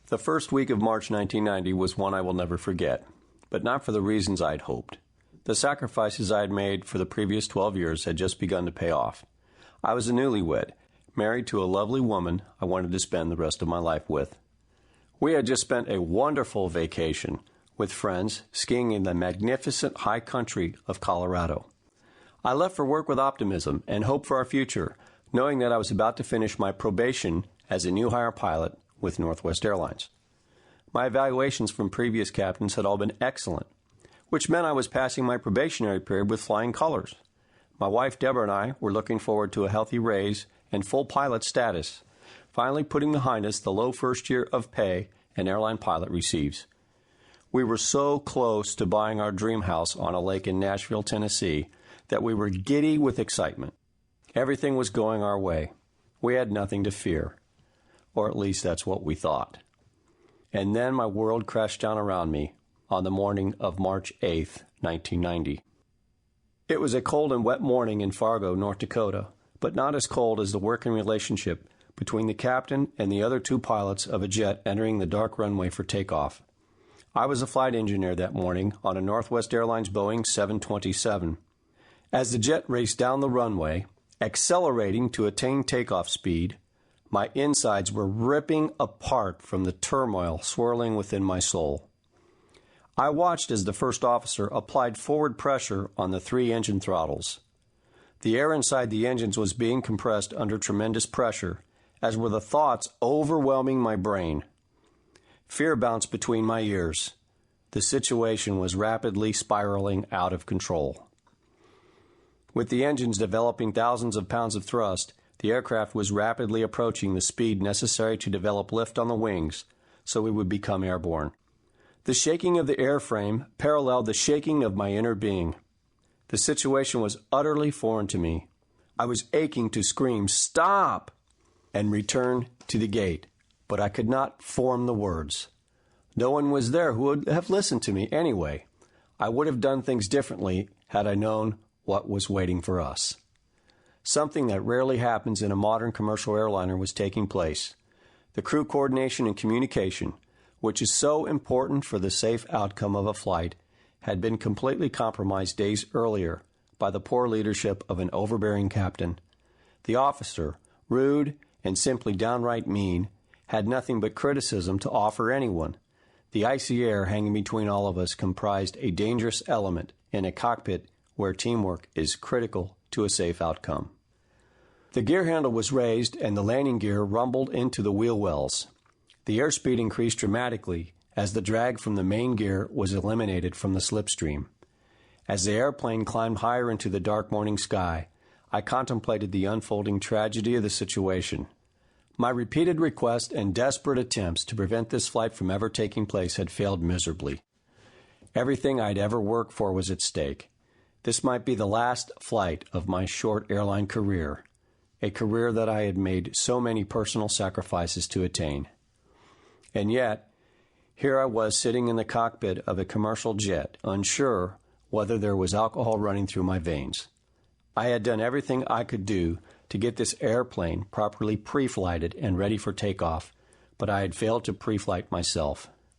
The first week of March 1990 was one I will never forget, but not for the reasons I'd hoped. The sacrifices I had made for the previous 12 years had just begun to pay off. I was a newlywed, married to a lovely woman I wanted to spend the rest of my life with. We had just spent a wonderful vacation with friends skiing in the magnificent high country of Colorado. I left for work with optimism and hope for our future, knowing that I was about to finish my probation as a new hire pilot with Northwest Airlines. My evaluations from previous captains had all been excellent, which meant I was passing my probationary period with flying colors. My wife Deborah and I were looking forward to a healthy raise and full pilot status, finally putting behind us the low first year of pay an airline pilot receives. We were so close to buying our dream house on a lake in Nashville, Tennessee, that we were giddy with excitement. Everything was going our way. We had nothing to fear, or at least that's what we thought. And then my world crashed down around me on the morning of March 8th, 1990. It was a cold and wet morning in Fargo, North Dakota, but not as cold as the working relationship between the captain and the other two pilots of a jet entering the dark runway for takeoff. I was a flight engineer that morning on a Northwest Airlines Boeing 727. As the jet raced down the runway, accelerating to attain takeoff speed, my insides were ripping apart from the turmoil swirling within my soul. I watched as the first officer applied forward pressure on the 3 engine throttles. The air inside the engines was being compressed under tremendous pressure, as were the thoughts overwhelming my brain. Fear bounced between my ears. The situation was rapidly spiraling out of control. With the engines developing thousands of pounds of thrust, the aircraft was rapidly approaching the speed necessary to develop lift on the wings, so we would become airborne. The shaking of the airframe paralleled the shaking of my inner being. The situation was utterly foreign to me. I was aching to scream, "Stop!" and return to the gate, but I could not form the words. No one was there who would have listened to me anyway. I would have done things differently had I known what was waiting for us. Something that rarely happens in a modern commercial airliner was taking place. The crew coordination and communication, which is so important for the safe outcome of a flight, had been completely compromised days earlier by the poor leadership of an overbearing captain. The officer, rude and simply downright mean, had nothing but criticism to offer anyone. The icy air hanging between all of us comprised a dangerous element in a cockpit where teamwork is critical to a safe outcome. The gear handle was raised and the landing gear rumbled into the wheel wells. The airspeed increased dramatically as the drag from the main gear was eliminated from the slipstream. As the airplane climbed higher into the dark morning sky, I contemplated the unfolding tragedy of the situation. My repeated requests and desperate attempts to prevent this flight from ever taking place had failed miserably. Everything I'd ever worked for was at stake. This might be the last flight of my short airline career, a career that I had made so many personal sacrifices to attain. And yet, here I was sitting in the cockpit of a commercial jet, unsure whether there was alcohol running through my veins. I had done everything I could do to get this airplane properly pre-flighted and ready for takeoff, but I had failed to pre-flight myself.